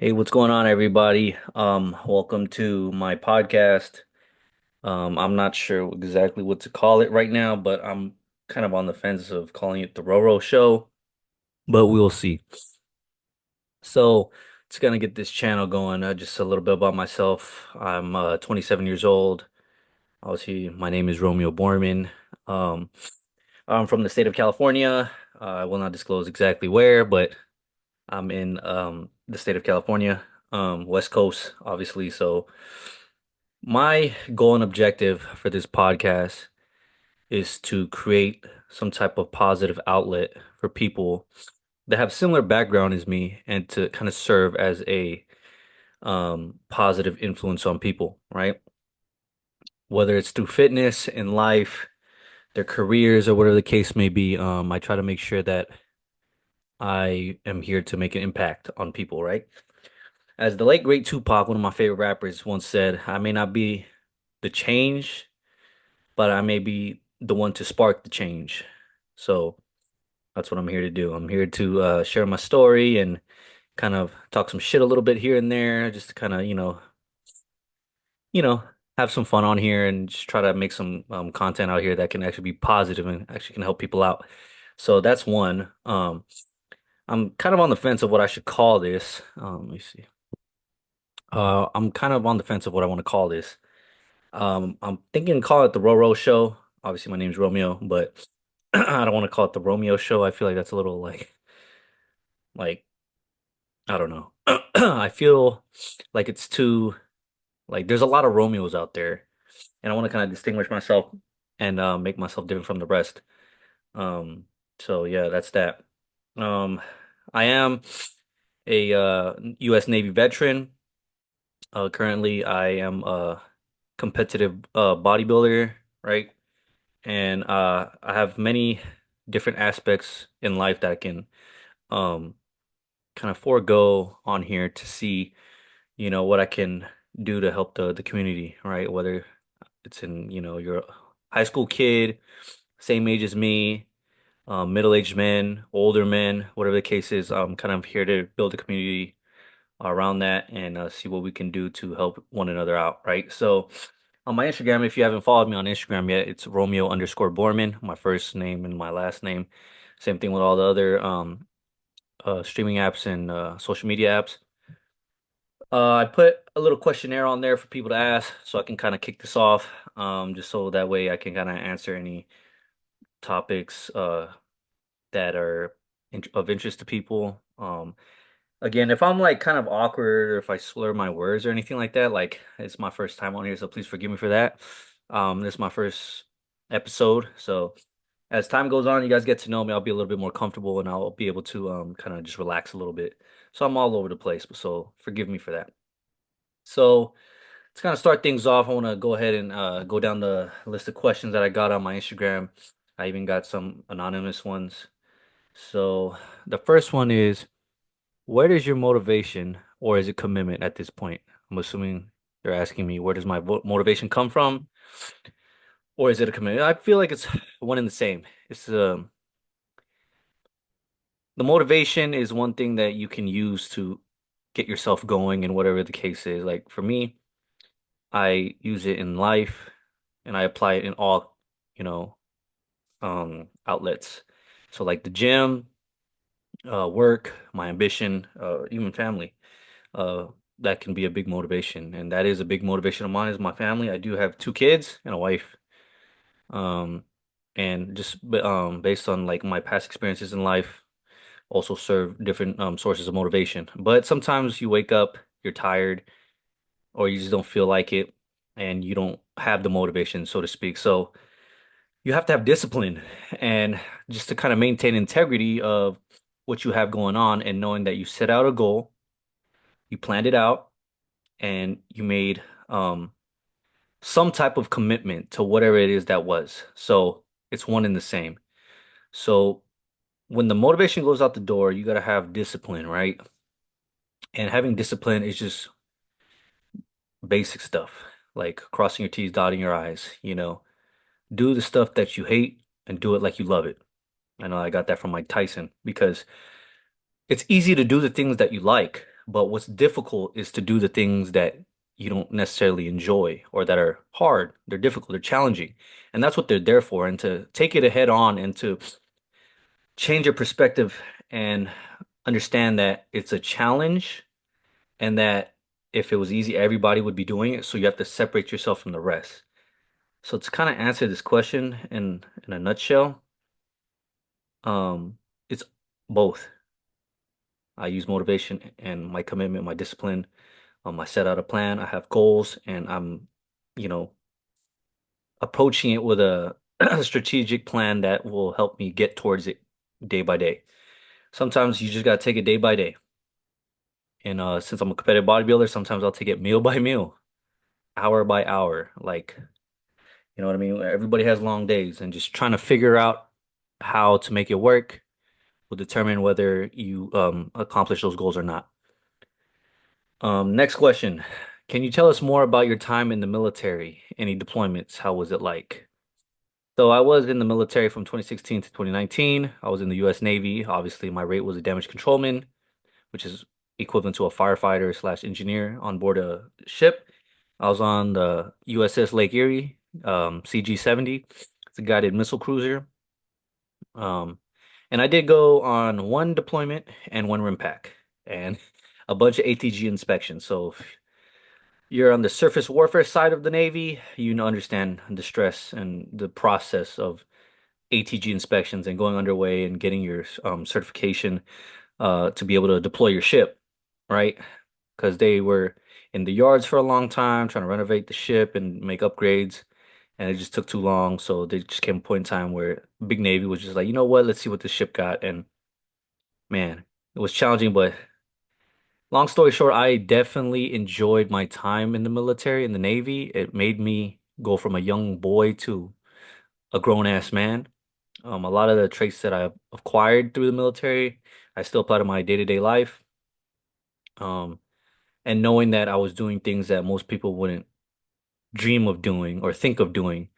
Hey, what's going on, everybody? Welcome to my podcast. I'm not sure exactly what to call it right now, but I'm kind of on the fence of calling it the Roro Show, but we'll see. So, it's gonna get this channel going. Just a little bit about myself. I'm 27 years old. Obviously, my name is Romeo Borman. Um, I'm from the state of California. I will not disclose exactly where, but I'm in the state of California, West Coast, obviously. So my goal and objective for this podcast is to create some type of positive outlet for people that have similar background as me and to kind of serve as a positive influence on people, right? Whether it's through fitness in life, their careers, or whatever the case may be, I try to make sure that I am here to make an impact on people, right? As the late great Tupac, one of my favorite rappers, once said, I may not be the change, but I may be the one to spark the change. So that's what I'm here to do. I'm here to share my story and kind of talk some shit a little bit here and there, just to kind of, you know, have some fun on here and just try to make some content out here that can actually be positive and actually can help people out. So that's one. I'm kind of on the fence of what I should call this. Let me see. I'm kind of on the fence of what I want to call this. I'm thinking call it the Roro Show. Obviously, my name's Romeo, but I don't want to call it the Romeo Show. I feel like that's a little like I don't know. I feel like it's too like there's a lot of Romeos out there, and I want to kind of distinguish myself and make myself different from the rest. Um, so yeah, that's that. Um, I am a U.S. Navy veteran. Currently, I am a competitive bodybuilder, right? And I have many different aspects in life that I can um kind of forego on here to see, what I can do to help the community, right? Whether it's in, you're a high school kid, same age as me, middle-aged men, older men, whatever the case is, I'm kind of here to build a community around that and see what we can do to help one another out, right? So on my Instagram, if you haven't followed me on Instagram yet, it's Romeo underscore Borman, my first name and my last name. Same thing with all the other streaming apps and social media apps. I put a little questionnaire on there for people to ask so I can kind of kick this off, just so that way I can kind of answer any topics that are of interest to people. Again, if I'm like kind of awkward or if I slur my words or anything like that, like it's my first time on here, so please forgive me for that. This is my first episode, so as time goes on, you guys get to know me, I'll be a little bit more comfortable and I'll be able to kind of just relax a little bit. So I'm all over the place, so forgive me for that. So to kind of start things off, I want to go ahead and go down the list of questions that I got on my Instagram. I even got some anonymous ones. So the first one is, where does your motivation or is it commitment at this point? I'm assuming they're asking me where does my motivation come from or is it a commitment? I feel like it's one and the same. It's the motivation is one thing that you can use to get yourself going and whatever the case is. Like for me, I use it in life and I apply it in all, you know, outlets. So like the gym, work, my ambition, even family. Uh, that can be a big motivation, and that is a big motivation of mine is my family. I do have two kids and a wife. Um, and just based on like my past experiences in life, also serve different sources of motivation. But sometimes you wake up, you're tired, or you just don't feel like it, and you don't have the motivation, so to speak. So you have to have discipline and just to kind of maintain integrity of what you have going on and knowing that you set out a goal, you planned it out, and you made some type of commitment to whatever it is that was. So it's one and the same. So when the motivation goes out the door, you got to have discipline, right? And having discipline is just basic stuff like crossing your T's, dotting your I's, do the stuff that you hate and do it like you love it. I know I got that from Mike Tyson because it's easy to do the things that you like, But what's difficult is to do the things that you don't necessarily enjoy or that are hard. They're difficult, they're challenging. And that's what they're there for. And to take it head on and to change your perspective and understand that it's a challenge and that if it was easy, everybody would be doing it. So you have to separate yourself from the rest. So to kind of answer this question in a nutshell, it's both. I use motivation and my commitment, my discipline. I set out a plan, I have goals, and I'm, you know, approaching it with a strategic plan that will help me get towards it day by day. Sometimes you just gotta take it day by day. And since I'm a competitive bodybuilder, sometimes I'll take it meal by meal, hour by hour. Like, you know what I mean? Everybody has long days, and just trying to figure out how to make it work will determine whether you accomplish those goals or not. Next question. Can you tell us more about your time in the military? Any deployments? How was it like? So I was in the military from 2016 to 2019. I was in the U.S. Navy. Obviously, my rate was a damage controlman, which is equivalent to a firefighter slash engineer on board a ship. I was on the USS Lake Erie, CG-70. It's a guided missile cruiser. Um, and I did go on one deployment and one RIMPAC and a bunch of ATG inspections. So if you're on the surface warfare side of the Navy, you understand the stress and the process of ATG inspections and going underway and getting your certification to be able to deploy your ship, right? Because they were in the yards for a long time trying to renovate the ship and make upgrades, and it just took too long. So they just came a point in time where Big Navy was just like, you know what, let's see what this ship got. And man, it was challenging, but long story short, I definitely enjoyed my time in the military, in the Navy. It made me go from a young boy to a grown ass man. A lot of the traits that I acquired through the military, I still apply to my day-to-day life. Um, and knowing that I was doing things that most people wouldn't dream of doing or think of doing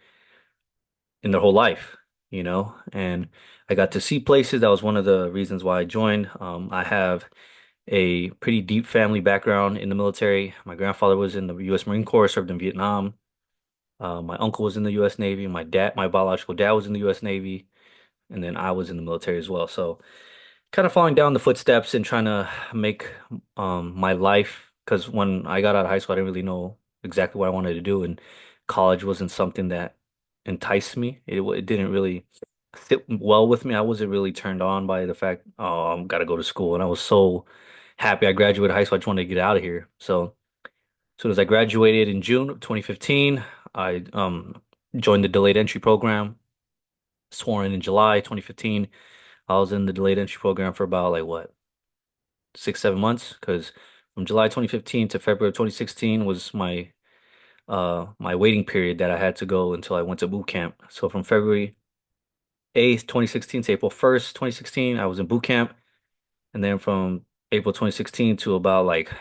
in their whole life, you know? And I got to see places. That was one of the reasons why I joined. I have a pretty deep family background in the military. My grandfather was in the U.S. Marine Corps, served in Vietnam. My uncle was in the U.S. Navy. My biological dad was in the U.S. Navy. And then I was in the military as well. So kind of following down the footsteps and trying to make my life, because when I got out of high school, I didn't really know exactly what I wanted to do, and college wasn't something that enticed me. It didn't really fit well with me. I wasn't really turned on by the fact, oh, I'm gotta go to school, and I was so happy I graduated high school. I just wanted to get out of here. So as soon as I graduated in June of 2015, I joined the delayed entry program. Sworn in July 2015. I was in the delayed entry program for about like what, 6, 7 months, because from July 2015 to February 2016 was my waiting period that I had to go until I went to boot camp. So from February 8th, 2016 to April 1st, 2016, I was in boot camp. And then from April 2016 to about like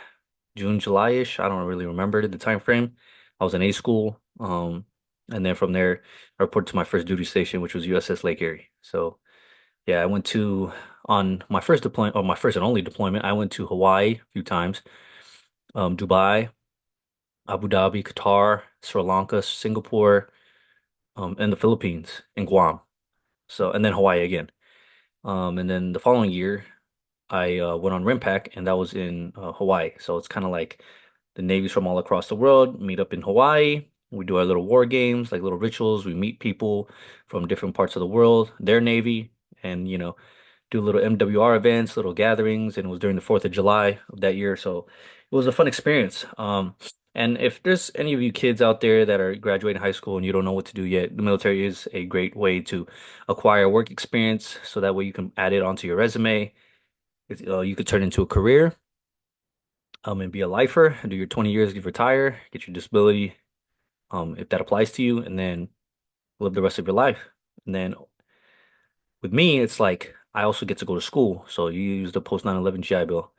June, July-ish, I don't really remember the time frame. I was in A school. And then from there, I reported to my first duty station, which was USS Lake Erie. So yeah, I went to on my first deployment, or my first and only deployment, I went to Hawaii a few times, Dubai, Abu Dhabi, Qatar, Sri Lanka, Singapore, and the Philippines and Guam. So, and then Hawaii again. And then the following year, I went on RIMPAC, and that was in Hawaii. So it's kind of like the navies from all across the world meet up in Hawaii. We do our little war games, like little rituals. We meet people from different parts of the world, their navy, and do little MWR events, little gatherings, and it was during the 4th of July of that year. So it was a fun experience. And if there's any of you kids out there that are graduating high school and you don't know what to do yet, the military is a great way to acquire work experience so that way you can add it onto your resume. You could turn into a career, and be a lifer, do your 20 years, get retire, get your disability, if that applies to you, and then live the rest of your life. And then with me, it's like I also get to go to school. So you use the post 9/11 GI Bill.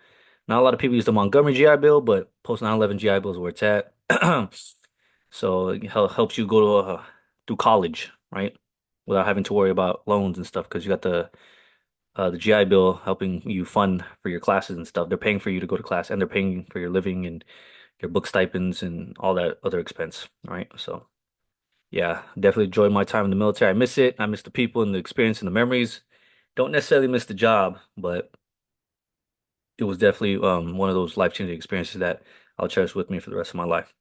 Not a lot of people use the Montgomery GI Bill, but post 9/11 GI Bill is where it's at. So it helps you go through college, right? Without having to worry about loans and stuff because you got the the GI Bill helping you fund for your classes and stuff. They're paying for you to go to class and they're paying for your living and your book stipends and all that other expense, right? So yeah, definitely enjoyed my time in the military. I miss it. I miss the people and the experience and the memories. Don't necessarily miss the job, but it was definitely one of those life-changing experiences that I'll cherish with me for the rest of my life.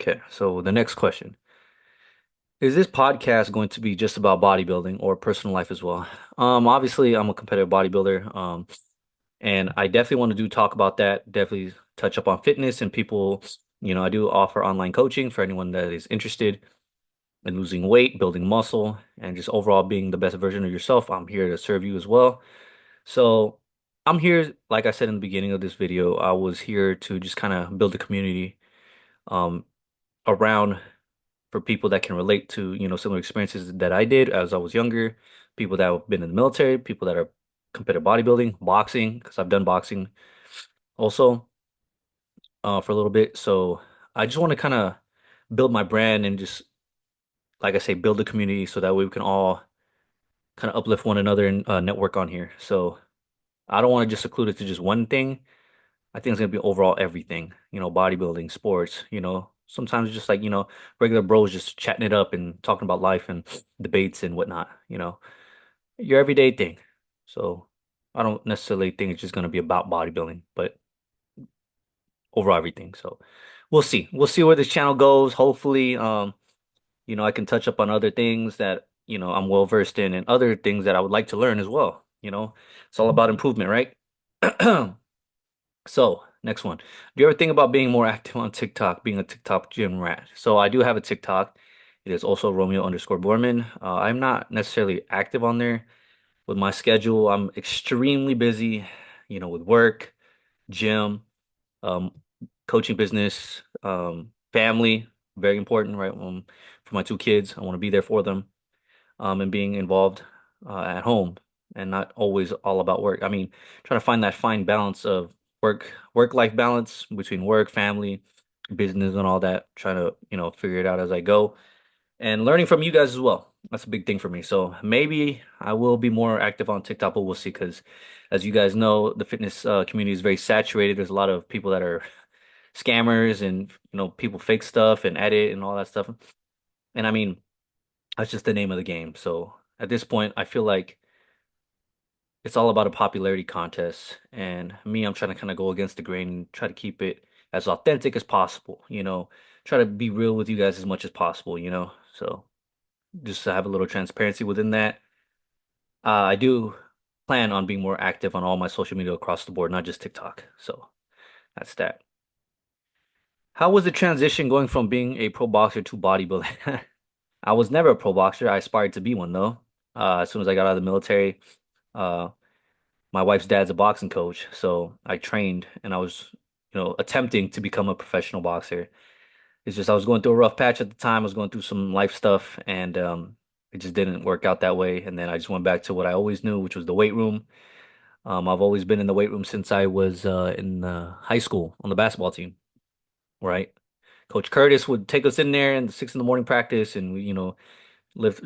Okay, so the next question. Is this podcast going to be just about bodybuilding or personal life as well? Obviously I'm a competitive bodybuilder. And I definitely want to do talk about that, definitely touch up on fitness and people, I do offer online coaching for anyone that is interested in losing weight, building muscle, and just overall being the best version of yourself. I'm here to serve you as well. So I'm here, like I said in the beginning of this video, I was here to just kind of build a community um, around for people that can relate to, similar experiences that I did as I was younger, people that have been in the military, people that are competitive bodybuilding, boxing, because I've done boxing also for a little bit. So I just want to kind of build my brand and just, like I say, build a community so that way we can all kind of uplift one another and network on here. So I don't want to just seclude it to just one thing. I think it's gonna be overall everything, bodybuilding, sports, sometimes it's just like, regular bros just chatting it up and talking about life and debates and whatnot, your everyday thing. So I don't necessarily think it's just gonna be about bodybuilding, but overall everything. So we'll see. We'll see where this channel goes. Hopefully, I can touch up on other things that, I'm well versed in and other things that I would like to learn as well. It's all about improvement, right? So, next one. Do you ever think about being more active on TikTok, being a TikTok gym rat? So I do have a TikTok. It is also Romeo_Borman. I'm not necessarily active on there with my schedule. I'm extremely busy, with work, gym, um, coaching business, family, very important, right? For my two kids, I want to be there for them, and being involved at home and not always all about work. I mean, trying to find that fine balance of work-life balance between work, family, business, and all that. Trying to, figure it out as I go and learning from you guys as well. That's a big thing for me. So maybe I will be more active on TikTok, but we'll see. Because as you guys know, the fitness community is very saturated. There's a lot of people that are scammers and people fake stuff and edit and all that stuff. And I mean, that's just the name of the game. So at this point, I feel like it's all about a popularity contest. And me, I'm trying to kind of go against the grain and try to keep it as authentic as possible, try to be real with you guys as much as possible, So just to have a little transparency within that. I do plan on being more active on all my social media across the board, not just TikTok. So that's that. How was the transition going from being a pro boxer to bodybuilding? I was never a pro boxer. I aspired to be one though. As soon as I got out of the military, uh, my wife's dad's a boxing coach, so I trained and I was, attempting to become a professional boxer. It's just I was going through a rough patch at the time. I was going through some life stuff, and it just didn't work out that way. And then I just went back to what I always knew, which was the weight room. I've always been in the weight room since I was in high school on the basketball team, right? Coach Curtis would take us in there in the 6 in the morning practice, and we, lift,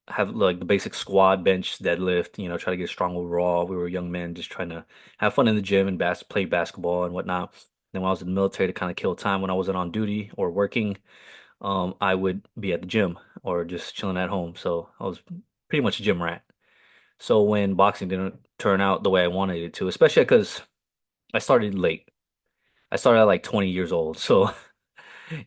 have like the basic squat, bench, deadlift, try to get strong overall. We were young men just trying to have fun in the gym and play basketball and whatnot. Then when I was in the military to kind of kill time when I wasn't on duty or working, I would be at the gym or just chilling at home. So I was pretty much a gym rat. So when boxing didn't turn out the way I wanted it to, especially because I started late. I started at like 20 years old. So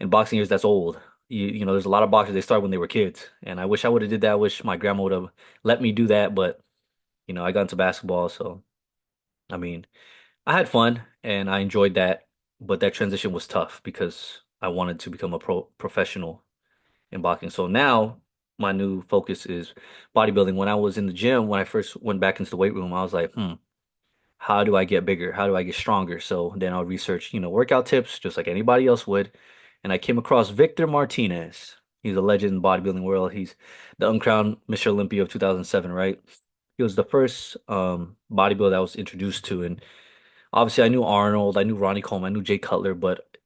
in boxing years, that's old. There's a lot of boxers they start when they were kids, and I wish I would have did that. I wish my grandma would have let me do that, but I got into basketball, so I mean, I had fun and I enjoyed that, but that transition was tough because I wanted to become a professional in boxing. So now my new focus is bodybuilding. When I was in the gym, when I first went back into the weight room, I was like, how do I get bigger? How do I get stronger? So then I'll research, workout tips just like anybody else would. And I came across Victor Martinez. He's a legend in the bodybuilding world. He's the uncrowned Mr. Olympia of 2007, right? He was the first bodybuilder I was introduced to. And obviously I knew Arnold, I knew Ronnie Coleman, I knew Jay Cutler, but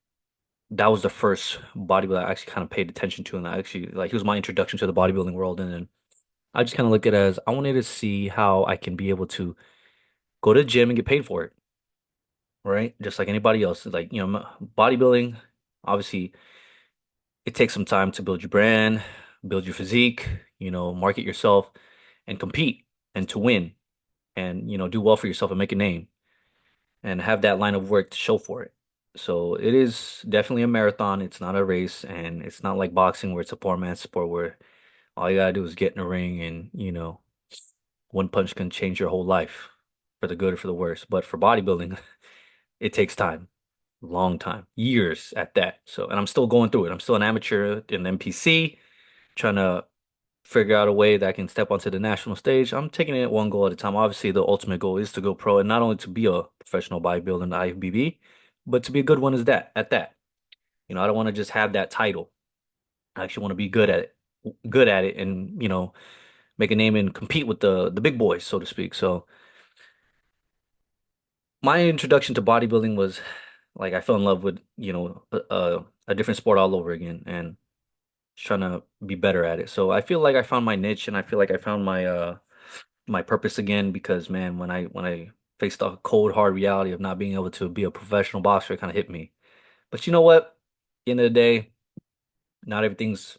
that was the first bodybuilder I actually kind of paid attention to. And I actually, like, he was my introduction to the bodybuilding world. And then I just kind of look at it as I wanted to see how I can be able to go to the gym and get paid for it, right? Just like anybody else. Like, bodybuilding, obviously, it takes some time to build your brand, build your physique, market yourself and compete and to win and, do well for yourself and make a name and have that line of work to show for it. So it is definitely a marathon. It's not a race, and it's not like boxing where it's a poor man's sport where all you gotta do is get in the ring and, one punch can change your whole life for the good or for the worse. But for bodybuilding, it takes time, long time, years at that. So, and I'm still going through it. I'm still an amateur in NPC, trying to figure out a way that I can step onto the national stage. I'm taking it one goal at a time. Obviously, the ultimate goal is to go pro and not only to be a professional bodybuilder in the IFBB, but to be a good one as that at that. I don't want to just have that title. I actually want to be good at it and, make a name and compete with the big boys, so to speak. So my introduction to bodybuilding was like I fell in love with, a different sport all over again and just trying to be better at it. So I feel like I found my niche and I feel like I found my purpose again because man, when I faced the cold hard reality of not being able to be a professional boxer, it kind of hit me. But you know what? At the end of the day, not everything's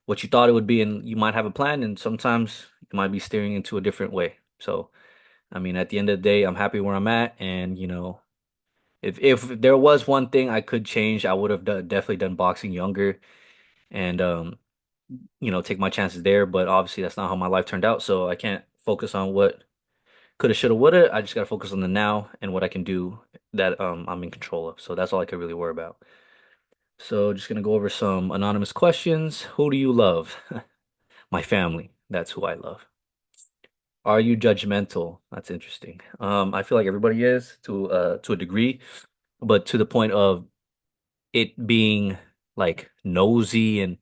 what you thought it would be, and you might have a plan, and sometimes you might be steering into a different way. So, I mean, at the end of the day, I'm happy where I'm at, and if there was one thing I could change, I would have definitely done boxing younger and take my chances there. But obviously, that's not how my life turned out, so I can't focus on what coulda, shoulda, woulda. I just gotta focus on the now and what I can do that I'm in control of. So that's all I could really worry about. So just gonna go over some anonymous questions. Who do you love? My family. That's who I love. Are you judgmental? That's interesting. I feel like everybody is to a degree, but to the point of it being like nosy and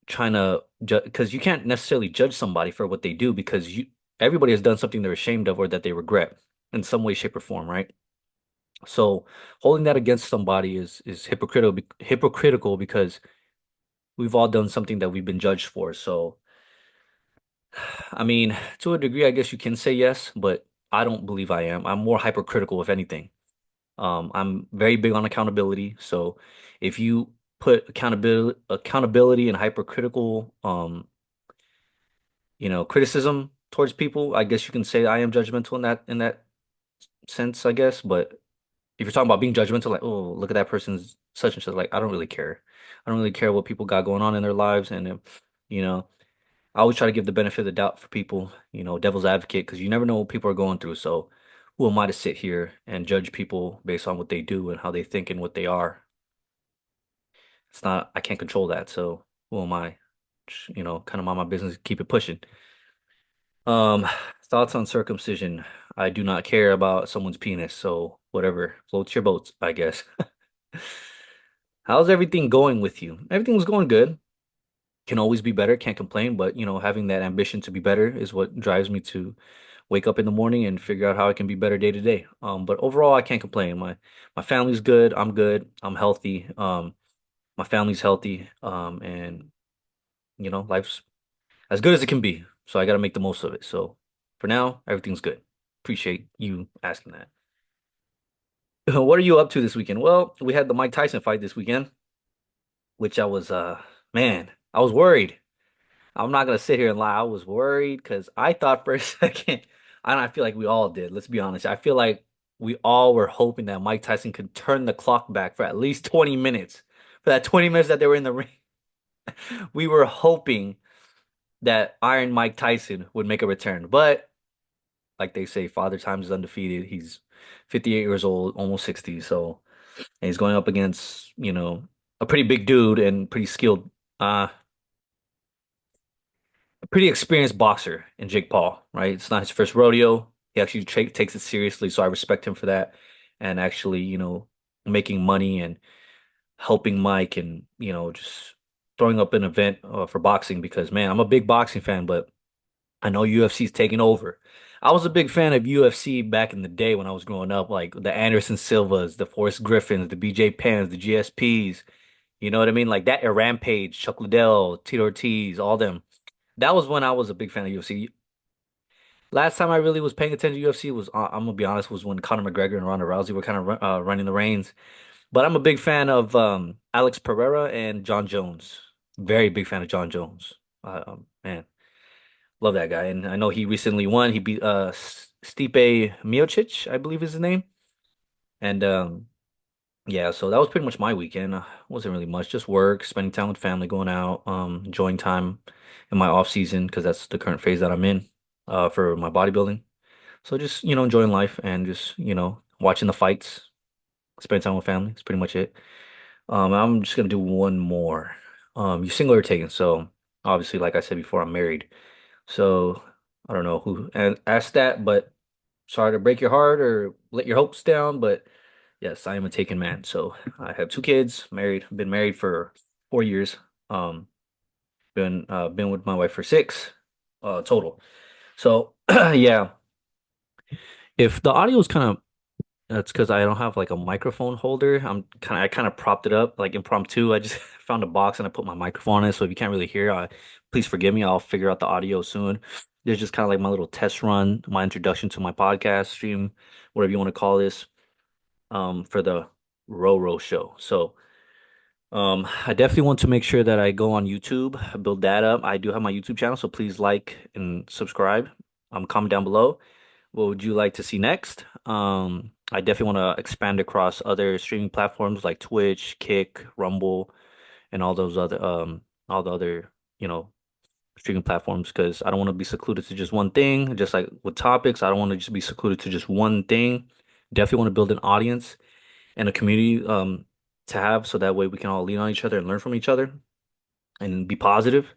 trying to judge because you can't necessarily judge somebody for what they do because you everybody has done something they're ashamed of or that they regret in some way, shape, or form, right? So holding that against somebody is hypocritical because we've all done something that we've been judged for. So I mean, to a degree, I guess you can say yes, but I don't believe I am. I'm more hypercritical, if anything. I'm very big on accountability. So if you put accountability and hypercritical, criticism towards people, I guess you can say I am judgmental in that sense, I guess. But if you're talking about being judgmental, like, oh, look at that person's such and such, like, I don't really care. I don't really care what people got going on in their lives, and you know. I always try to give the benefit of the doubt for people, devil's advocate, because you never know what people are going through. So who am I to sit here and judge people based on what they do and how they think and what they are? It's not, I can't control that. So who am I? Just, kind of mind my business, keep it pushing. Um, thoughts on circumcision. I do not care about someone's penis, so whatever floats your boats, I guess. How's everything going with you? Everything was going good. Can always be better, can't complain, but having that ambition to be better is what drives me to wake up in the morning and figure out how I can be better day to day. But overall, I can't complain. My family's good, I'm healthy. My family's healthy. And life's as good as it can be. So I got to make the most of it. So for now, everything's good. Appreciate you asking that. What are you up to this weekend? Well, we had the Mike Tyson fight this weekend, which man, I was worried. I'm not gonna sit here and lie. I was worried because I thought for a second, and I feel like we all did. Let's be honest. I feel like we all were hoping that Mike Tyson could turn the clock back for at least 20 minutes. For that 20 minutes that they were in the ring, we were hoping that Iron Mike Tyson would make a return. But like they say, Father Time is undefeated. He's 58 years old, almost 60. So, and he's going up against, a pretty big dude and pretty skilled. A pretty experienced boxer in Jake Paul, right? It's not his first rodeo. He actually takes it seriously, so I respect him for that. And actually, making money and helping Mike and, just throwing up an event for boxing because, man, I'm a big boxing fan, but I know UFC's taking over. I was a big fan of UFC back in the day when I was growing up, like the Anderson Silvas, the Forrest Griffins, the BJ Penns, the GSPs. You know what I mean? Like that Rampage, Chuck Liddell, Tito Ortiz, all them. that was when I was a big fan of UFC. Last time I really was paying attention to UFC was, I'm gonna be honest, was when Conor McGregor and Ronda Rousey were kind of running the reins. But I'm a big fan of Alex Pereira and John Jones. Very big fan of John Jones. Man, love that guy. And I know he recently won. He beat Stipe Miocic, I believe is his name. And yeah, so that was pretty much my weekend. Wasn't really much, just work, spending time with family, going out, enjoying time in my off season because that's the current phase that I'm in for my bodybuilding. So just, enjoying life and just, watching the fights, spending time with family. That's pretty much it. I'm just gonna do one more. You single or taken? So obviously, like I said before, I'm married. So I don't know who asked that, but sorry to break your heart or let your hopes down, but yes, I am a taken man. So I have two kids, married, been married for 4 years. Um, been with my wife for six, total. So yeah, if the audio is kind of that's because I don't have like a microphone holder. I kind of propped it up like impromptu. I just found a box and I put my microphone in it. So if you can't really hear, please forgive me. I'll figure out the audio soon. There's just kind of like my little test run, my introduction to my podcast stream, whatever you want to call this, for the Roro show. So I definitely want to make sure that I go on YouTube, build that up. I do have my YouTube channel, so please like and subscribe. Comment down below. What would you like to see next? I definitely want to expand across other streaming platforms like Twitch, Kick, Rumble, and all the other, streaming platforms because I don't want to be secluded to just one thing. Just like with topics, I don't want to just be secluded to just one thing. Definitely want to build an audience and a community to have so that way we can all lean on each other and learn from each other and be positive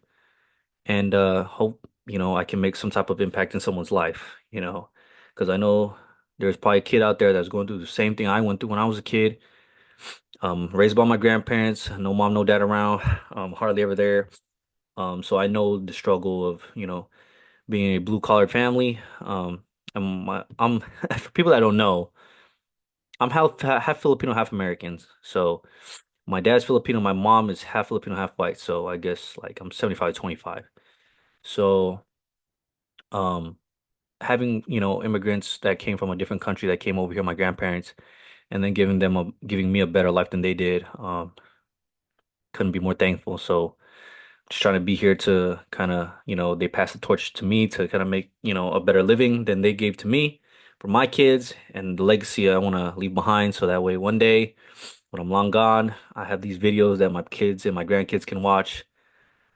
and hope I can make some type of impact in someone's life, because I know there's probably a kid out there that's going through the same thing I went through when I was a kid. Raised by my grandparents, no mom, no dad around, hardly ever there. So I know the struggle of being a blue collar family. I'm for people that don't know, I'm half Filipino, half American. So my dad's Filipino, my mom is half Filipino, half white. So I guess like I'm 75-25. So um having, immigrants that came from a different country that came over here, my grandparents, and then giving me a better life than they did, couldn't be more thankful. So just trying to be here to kind of, they pass the torch to me to kind of make, a better living than they gave to me for my kids and the legacy I want to leave behind. So that way one day when I'm long gone, I have these videos that my kids and my grandkids can watch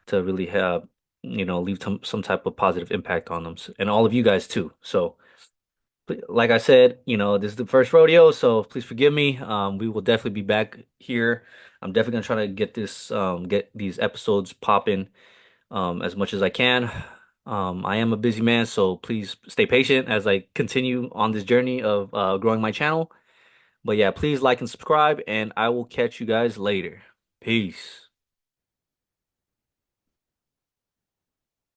to really have, leave some type of positive impact on them and all of you guys too. So like I said, this is the first rodeo, so please forgive me. We will definitely be back here. I'm definitely gonna try to get these episodes popping, as much as I can. I am a busy man, so please stay patient as I continue on this journey of growing my channel. But yeah, please like and subscribe, and I will catch you guys later. Peace.